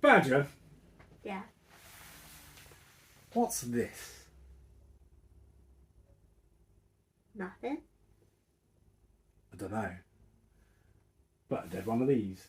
Badger, Yeah. what's this? Nothing. I don't know. But I did one of these.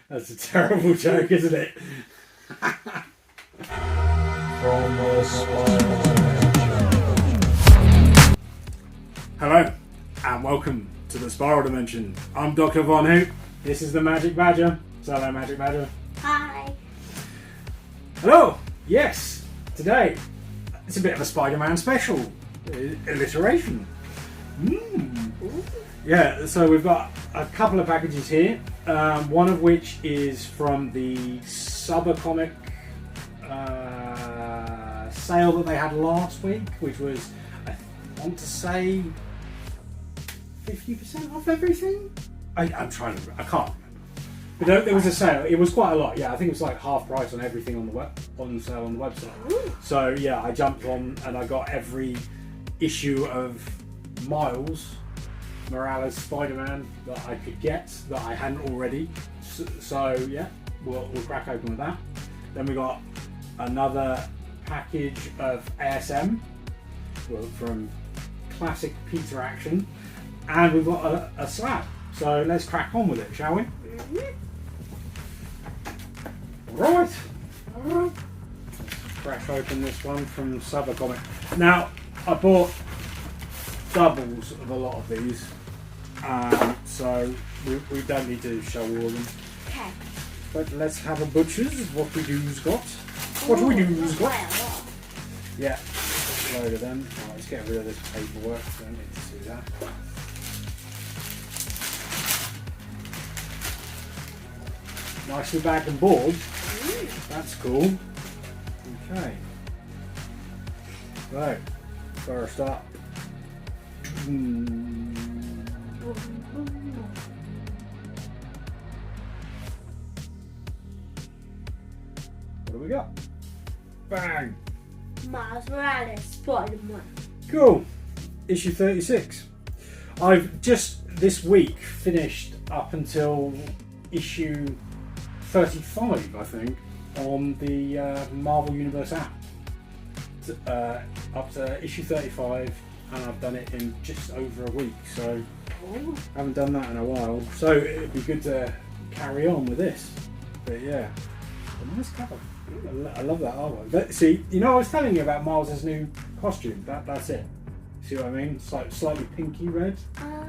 That's a terrible joke, isn't it? Hello, and welcome to the Spiral Dimension. I'm Doctor Von Hoot. This is the Magic Badger. So hello, Magic Badger. Hi. Hello. Yes. Today, it's a bit of a Spider-Man special alliteration. Yeah. So we've got a couple of packages here. One of which is from the Summer Comic sale that they had last week, which was, I want to say, 50% off everything? I can't remember. But there was a sale. It was quite a lot. Yeah, I think it was like half price on everything on sale on the website. Ooh. So yeah, I jumped on and I got every issue of Miles Morales Spider-Man that I could get that I hadn't already. So yeah, we'll crack open with that. Then we got another package of ASM from Classic Peter Action, and we've got a slab. So let's crack on with it, shall we? Right. Let's crack open this one from Summer Comic. Now, I bought doubles of a lot of these, so we don't need to show all of them. Okay. But let's have a butcher's. What we do's got. What we do's got. Yeah, load of them. Right, let's get rid of this paperwork. Don't need to see that. Nicely bagged and board. That's cool. Okay. So, first up. What do we got? Bang! Miles Morales, Spiderman. Cool. Issue 36. I've just this week finished up until issue 35, I think, on the Marvel Universe app. Up to issue 35, and I've done it in just over a week, so I haven't done that in a while. So it'd be good to carry on with this. But yeah, a nice cover. I love that artwork. But see, you know, I was telling you about Miles's new costume. That's it. See what I mean? It's like slightly pinky red. Yeah.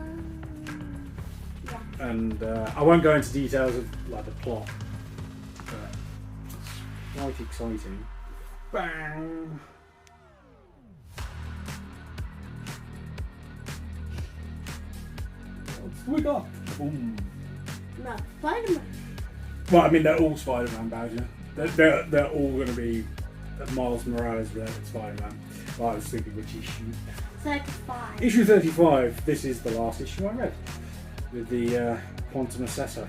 And I won't go into details of like the plot, but it's quite exciting. Bang! What's we got? Boom. No, Spiderman. Well, I mean, they're all Spider-Man Badger. They're all going to be Miles Morales related Spider-Man. Well, I was thinking which issue. 35. Issue 35. This is the last issue I read with the Quantum Assessor.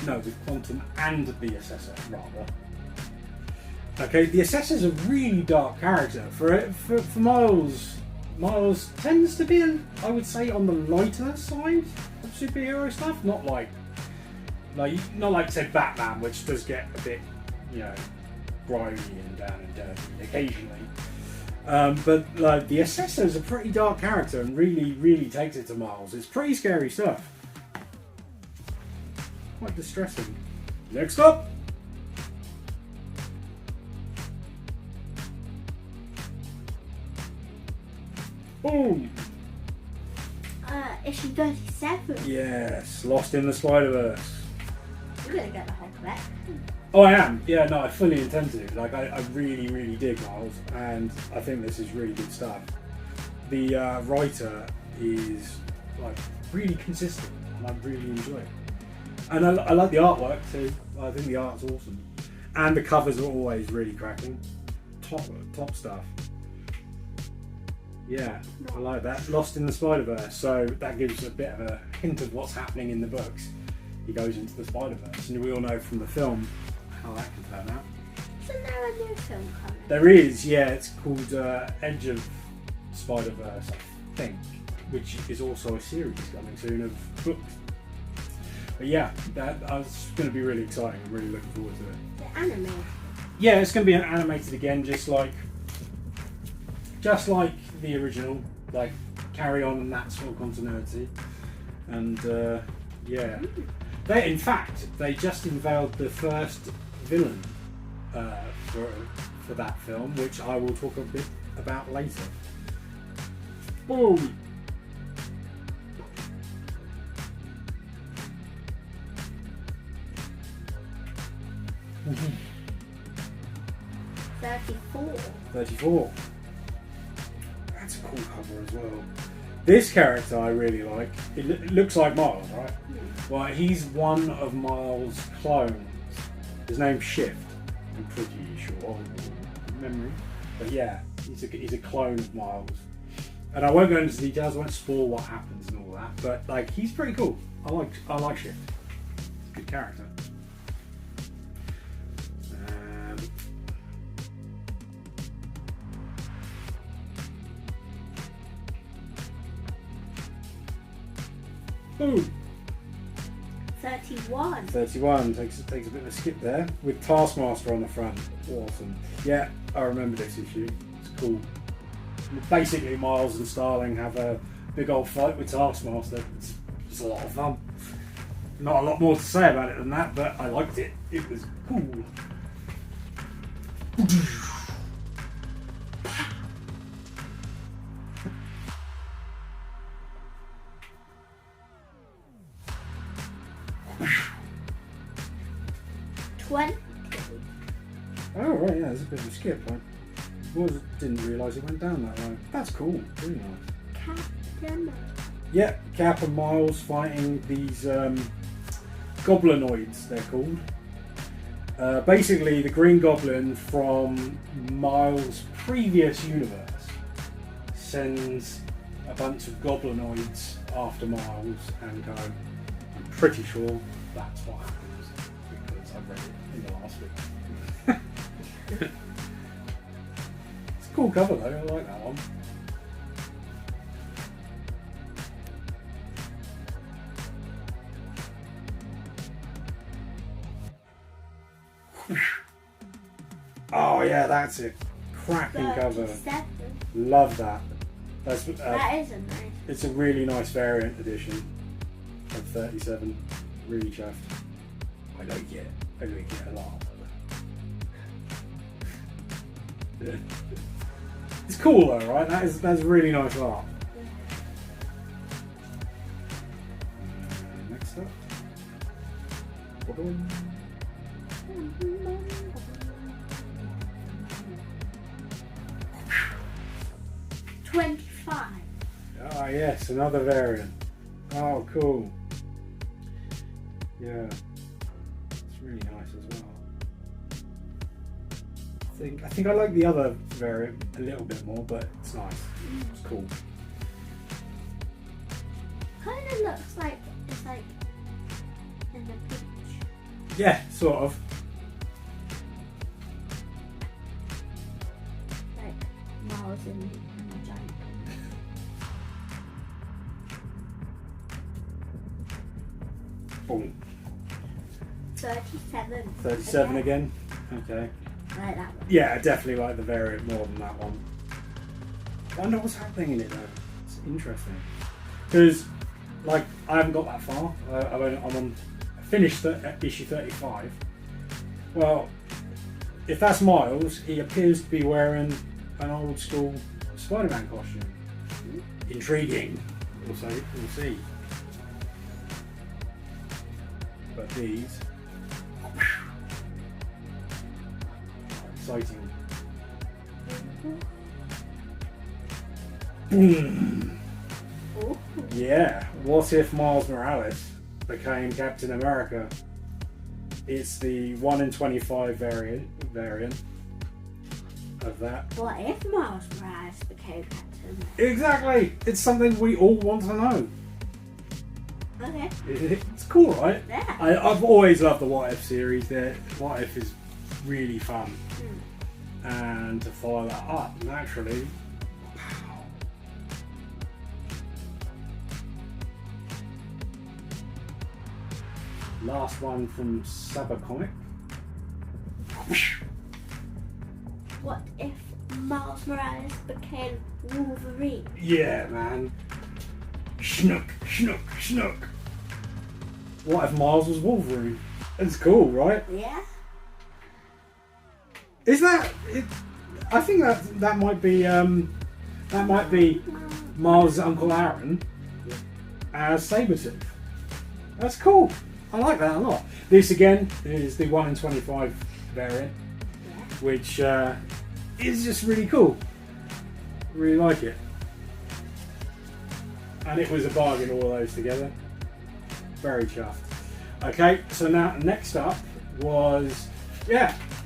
No, with Quantum and the Assessor, rather. Okay, the Assessor's a really dark character. For Miles, Miles tends to be, I would say, on the lighter side of superhero stuff. Not like say Batman, which does get a bit, you know, grimy and down and dirty occasionally. But like the Assessor is a pretty dark character and really takes it to Miles. It's pretty scary stuff. Quite distressing. Next up. Boom. Issue 37. Yes, Lost in the Spider-Verse. You're gonna get the whole collection. Oh, I am. Yeah, no, I fully intend to. Like, I really dig Miles, and I think this is really good stuff. The writer is like really consistent, and I really enjoy it. And I like the artwork too. I think the art's awesome, and the covers are always really cracking. Top stuff. Yeah, I like that. Lost in the Spider-Verse, so that gives a bit of a hint of what's happening in the books. He goes into the Spider-Verse, and we all know from the film how that can turn out. Isn't there a new film coming? There is, yeah. It's called Edge of Spider-Verse, I think. which is also a series coming soon of books. But yeah, that's going to be really exciting. I'm really looking forward to it. The anime. Yeah, it's going to be animated again, just like the original, like carry on in that sort of continuity. And yeah, in fact they just unveiled the first villain for that film, which I will talk a bit about later. Boom. Mm-hmm. 34. 34. That's a cool cover as well. This character I really like. It looks like Miles, right? Well, he's one of Miles' clones. His name's Shift. I'm pretty sure. Memory. But yeah, he's a clone of Miles. And I won't go into details. I won't spoil what happens and all that. But like, he's pretty cool. I like Shift. He's a good character. Boom. 31. 31 takes a bit of a skip there with Taskmaster on the front. Awesome. Yeah, I remember this issue. It's cool. Basically, Miles and Starling have a big old fight with Taskmaster. It's a lot of fun. Not a lot more to say about it than that, but I liked it. It was cool. 20. Oh right, yeah, there's a bit of a skip. Didn't realise it went down that way. That's cool. Really nice. Captain. Yeah, Cap and Miles fighting these goblinoids, they're called. Basically, the Green Goblin from Miles' previous universe sends a bunch of goblinoids after Miles and go. I'm pretty sure that's what happens because I've read it in the last week. It's a cool cover though, I like that one. Oh yeah, that's it. Cracking cover. 37. Love that. That is a nice. It's a really nice variant edition of 37. Really chuffed. I don't get a lot. It's cool though, right? That's really nice art. Next up. 25. Ah yes, another variant. Oh cool. Yeah. It's really nice as well. I think I like the other variant a little bit more, but it's nice. It's cool. Kind of looks like it's like in the beach. Yeah, sort of. Like Miles in the giant. Boom. 37. 37 again. Okay. I like that one. Yeah, I definitely like the variant more than that one. I wonder what's happening in it though. It's interesting. Because, like, I haven't got that far. I finished issue 35. Well, if that's Miles, he appears to be wearing an old school Spiderman costume. Intriguing. We'll see. But these. Exciting. Boom! Oh. Yeah, what if Miles Morales became Captain America? It's the 1 in 25 variant of that. What if Miles Morales became Captain? Exactly! It's something we all want to know. Okay. It's cool, right? Yeah. I've always loved the What If series. What If is really fun. And to follow that up, naturally, wow. last one from Sabercomic. What if Miles Morales became Wolverine? Yeah, man. Schnook, schnook, schnook. What if Miles was Wolverine? That's cool, right? Yeah. Is that it? I think that might be Miles' Uncle Aaron as Sabretooth. That's cool. I like that a lot. This again is the 1 in 25 variant, which is just really cool. Really like it. And it was a bargain, all those together. Very chuffed. Okay, so now next up was,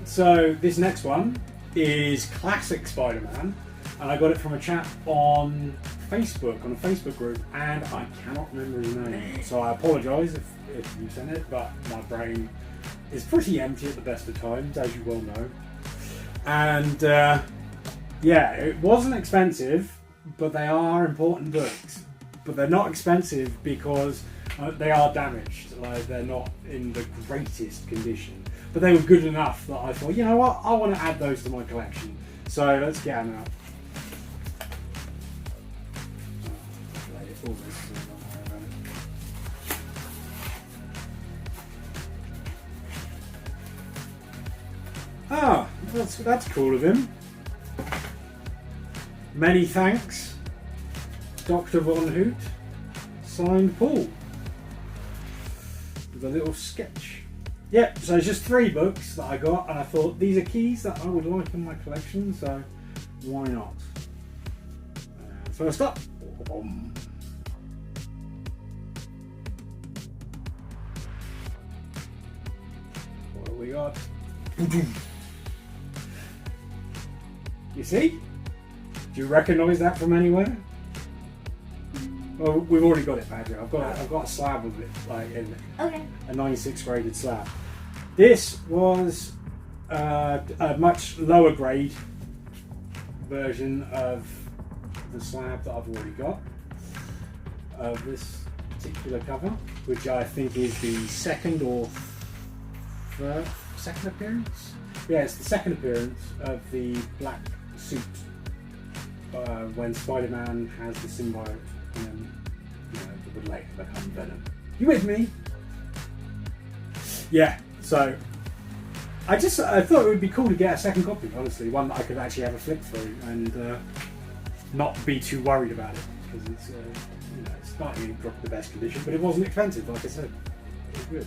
so this next one is Classic Spider-Man, and I got it from a chap on Facebook, on a Facebook group, and I cannot remember his name, so I apologise if you sent it, but my brain is pretty empty at the best of times, as you well know. And it wasn't expensive, but they are important books. But they're not expensive because they are damaged. Like, they're not in the greatest condition. But they were good enough that I thought, you know what, I want to add those to my collection. So let's get them out. Ah, that's cool of him. Many thanks, Doctor Von Hoot. Signed, Paul. With a little sketch. Yeah, so it's just 3 books that I got, and I thought these are keys that I would like in my collection, so why not? First up, what have we got? You see? Do you recognise that from anywhere? Well, we've already got it, Badger. I've got a slab of it, like in Okay. a 96 graded slab. This was a much lower grade version of the slab that I've already got of this particular cover, which I think is the second appearance. Yeah, it's the second appearance of the black suit when Spider-Man has the symbiote. And it would later become Venom. You with me? Yeah, so I thought it would be cool to get a second copy, honestly, one that I could actually have a flip through and not be too worried about it, because it's it's not in the best condition, but it wasn't expensive, like I said. It was good.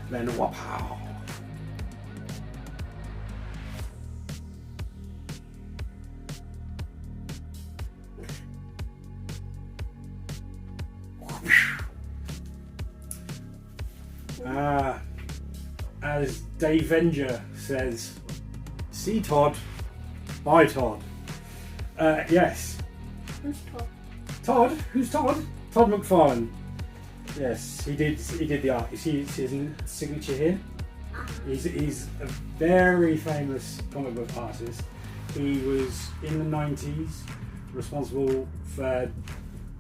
Then wapow. As Dave Venger says, see Todd, buy Todd. Yes. Who's Todd? Todd? Who's Todd? Todd McFarlane. Yes, he did the art. You see his signature here? He's a very famous comic book artist. He was in the 90s responsible for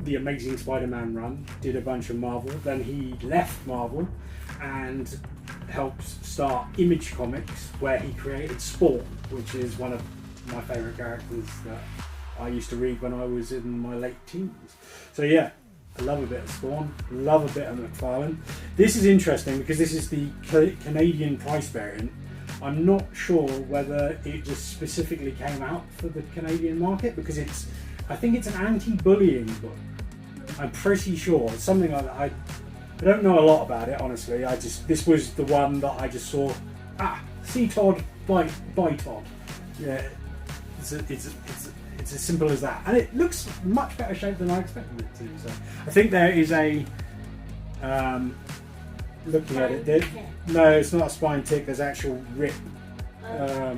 the Amazing Spider-Man run, did a bunch of Marvel, then he left Marvel and helped start Image Comics, where he created Spawn, which is one of my favourite characters that I used to read when I was in my late teens. So yeah, I love a bit of Spawn, love a bit of McFarlane. This is interesting because this is the Canadian price variant. I'm not sure whether it just specifically came out for the Canadian market, because I think it's an anti-bullying book. I'm pretty sure. It's something I don't know a lot about it, honestly. This was the one that I just saw. See Todd, buy Todd. Yeah, it's as simple as that, and it looks much better shape than I expected it to. So I think there is a looking at it. No, it's not a spine tick. There's actual rip. Yeah,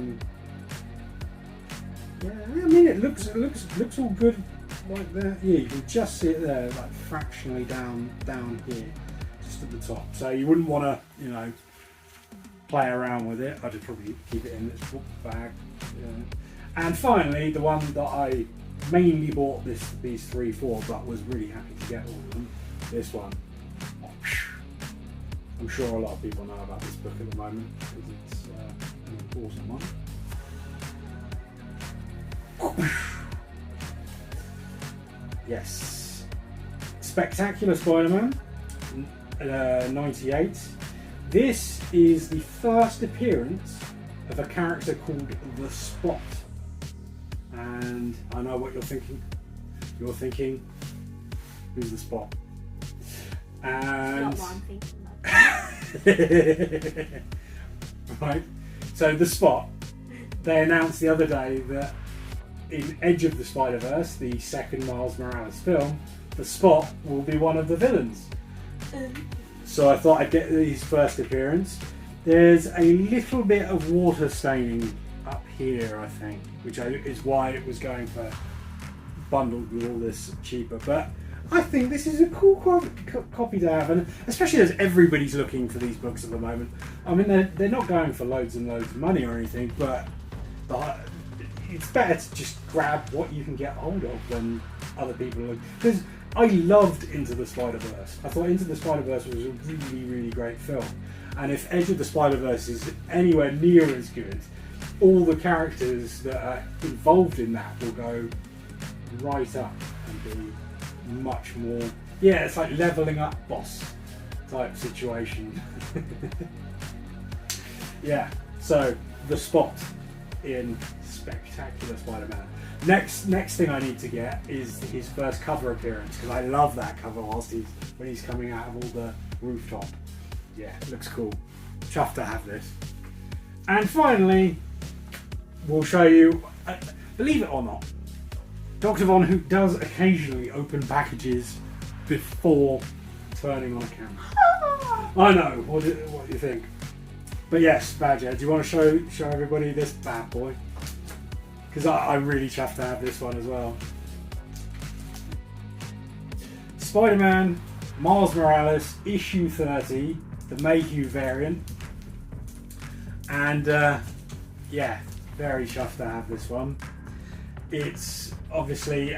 I mean it looks all good like that. Yeah, you can just see it there, like fractionally down here, just at the top. So you wouldn't want to, play around with it. I'd just probably keep it in its book bag. And finally, the one that I mainly bought these 3 for, but was really happy to get all of them. This one. I'm sure a lot of people know about this book at the moment because it's an important one. Yes. Spectacular Spider-Man, 98. This is the first appearance of a character called the Spot. And I know what you're thinking. You're thinking, who's the Spot? And Not what I'm thinking of. Right. So the Spot, they announced the other day that in Edge of the Spider-Verse, the second Miles Morales film, the Spot will be one of the villains. So I thought I'd get his first appearance. There's a little bit of water staining up here, I think, which is why it was going for bundled with all this cheaper. But I think this is a cool copy to have, and especially as everybody's looking for these books at the moment. I mean, they're not going for loads and loads of money or anything, but it's better to just grab what you can get hold of than other people look. Because I loved Into the Spider-Verse. I thought Into the Spider-Verse was a really, really great film. And if Edge of the Spider-Verse is anywhere near as good, all the characters that are involved in that will go right up and be much more... Yeah, it's like leveling up boss type situation. Yeah, so the Spot in Spectacular Spider-Man. Next thing I need to get is his first cover appearance, because I love that cover when he's coming out of all the rooftop. Yeah, it looks cool. Chuffed to have this. And finally, we'll show you, believe it or not, Doctor Von Hoot does occasionally open packages before turning on a camera. I know, what do you think? But yes, Badger, do you want to show everybody this bad boy? Because I'm really chuffed to have this one as well. Spider-Man, Miles Morales, issue 30, the Mayhew variant. And yeah, very chuffed to have this one. It's obviously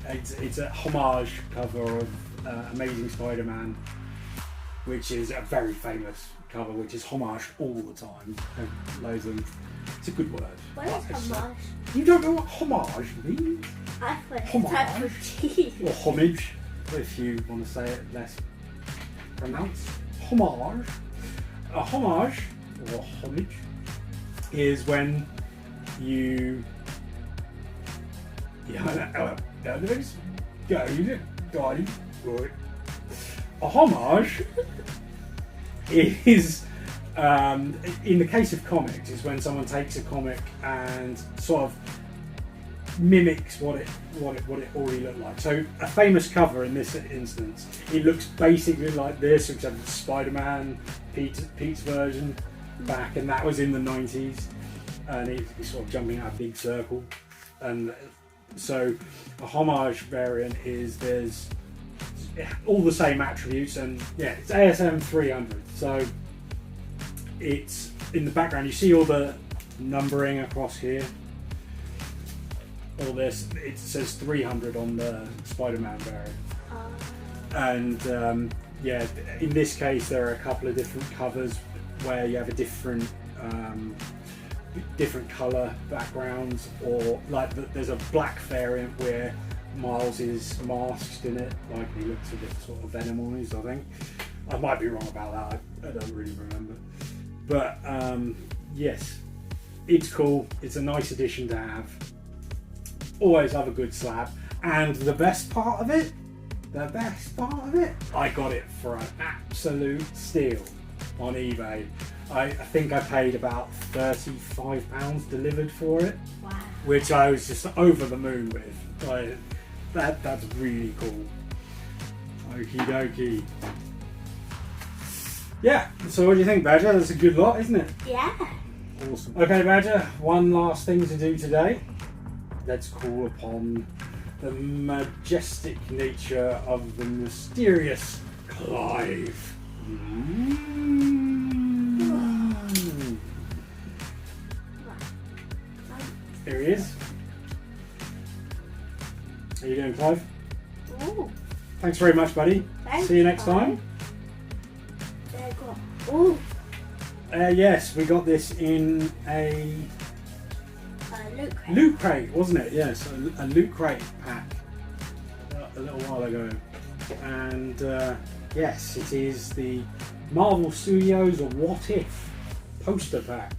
it's a homage cover of Amazing Spider-Man, which is a very famous cover, which is homage all the time. Loads of them. It's a good word. What is homage? You don't know what homage means? I thought Homage. cheese. Or homage, if you want to say it less pronounced. Homage. A homage, or homage, is when you... A homage is, in the case of comics, is when someone takes a comic and sort of mimics what it already looked like. So a famous cover in this instance, it looks basically like this, except it's Spider-Man, Pete's version back, and that was in the 90s, and it's sort of jumping out a big circle. And so a homage variant is there's all the same attributes, and yeah, it's ASM 300. So it's in the background, you see all the numbering across here. All this, it says 300 on the Spider-Man variant. And yeah, in this case there are a couple of different covers where you have a different colour backgrounds, or like there's a black variant where Miles is masked in it, like he looks a bit sort of Venomized, I think. I might be wrong about that, I don't really remember. But yes, it's cool, it's a nice addition to have. Always have a good slab, and the best part of it, I got it for an absolute steal on eBay. I think I paid about £35 delivered for it. Wow. Which I was just over the moon with. That's really cool. Okie dokie. Yeah, so what do you think, Badger? That's a good lot, isn't it? Yeah. Awesome. Okay, Badger, one last thing to do today. Let's call upon the majestic nature of the mysterious Clive. Here he is. How you doing, Clive? Ooh. Thanks very much, buddy. Thanks, See you next Clive. time. I got. Oh, Yes, we got this in a look. loot crate, wasn't it? Yes, a loot crate pack a little while ago. And yes, it is the Marvel Studios What If poster pack.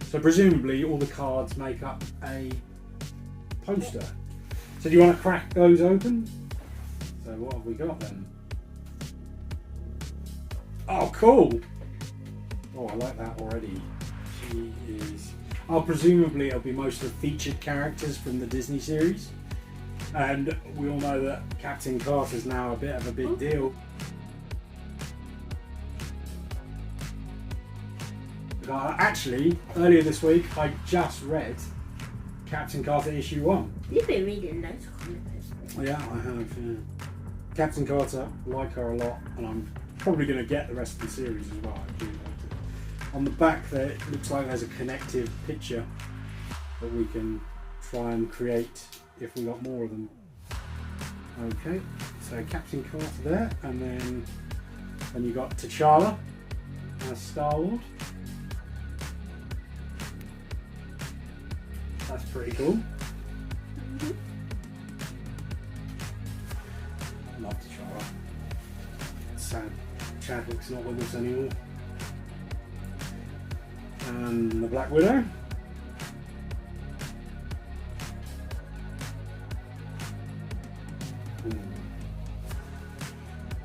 So presumably all the cards make up a poster. So do you want to crack those open? So what have we got then? Oh, cool! Oh, I like that already. She is... Oh, presumably it'll be most of the featured characters from the Disney series. And we all know that Captain Carter's now a bit of a big deal. Actually, earlier this week, I just read Captain Carter issue 1. You've been reading loads of comics. Yeah, I have. Yeah. Captain Carter, like her a lot, and I'm probably going to get the rest of the series as well. I do like it. On the back there, it looks like there's a connective picture that we can try and create if we got more of them. Okay, so Captain Carter there, and then you got T'Challa as Star-Lord. That's pretty cool. Mm-hmm. Love T'Challa. Sad Chadwick's not with us anymore. And the Black Widow.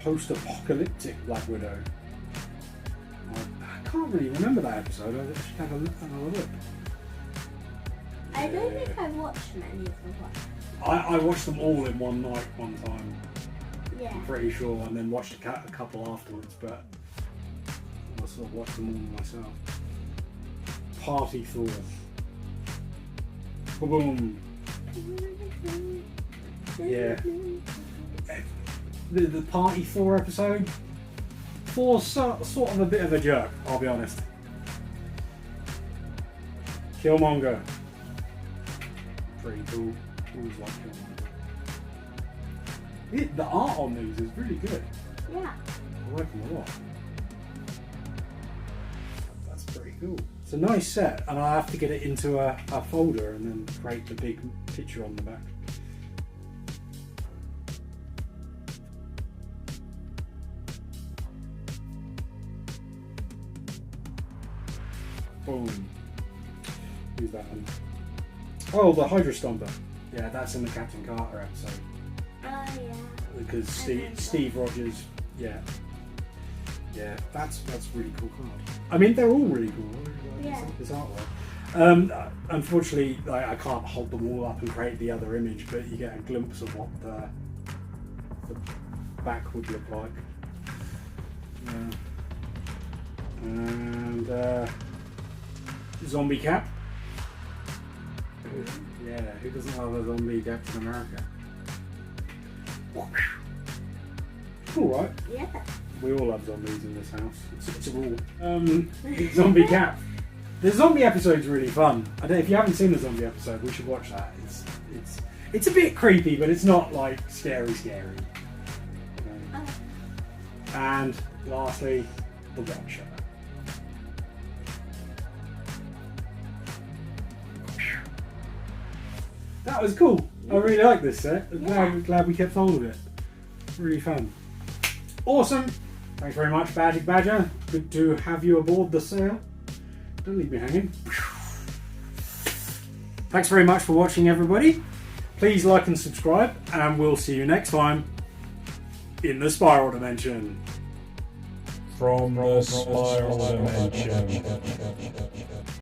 Post-apocalyptic Black Widow. I can't really remember that episode. I should have a look. I don't think I watched many of them. I watched them all in one night, one time. Yeah. I'm pretty sure, and then watched a couple afterwards, but I sort of watched them all myself. Party Thor. Boom. Yeah. The Party Thor episode. Thor's sort of a bit of a jerk, I'll be honest. Killmonger. Pretty cool. Always like Killmonger. The art on these is really good. Yeah. I like them a lot. That's pretty cool. It's a nice set, and I have to get it into a folder and then create the big picture on the back. Boom. Who's that one? Oh, the Hydra Stomper. Yeah, that's in the Captain Carter episode. Oh yeah. Because Steve Rogers, yeah, that's really cool card. I mean, they're all really cool. Yeah. This artwork. Unfortunately, I can't hold them all up and create the other image, but you get a glimpse of what the back would look like. And zombie Cap. Yeah, who doesn't love a zombie Captain America? Cool, right? Yeah. We all love zombies in this house. It's a rule. Zombie Cap. The zombie episode's really fun. I don't, if you haven't seen the zombie episode, we should watch that. It's a bit creepy, but it's not like scary. Okay. And lastly, the Watcher. That was cool. I really like this set. I'm glad we kept hold of it. Really fun. Awesome. Thanks very much, Badger Badger. Good to have you aboard the sail. Don't leave me hanging. Thanks very much for watching, everybody. Please like and subscribe, and we'll see you next time in the Spiral Dimension. From the Spiral Dimension.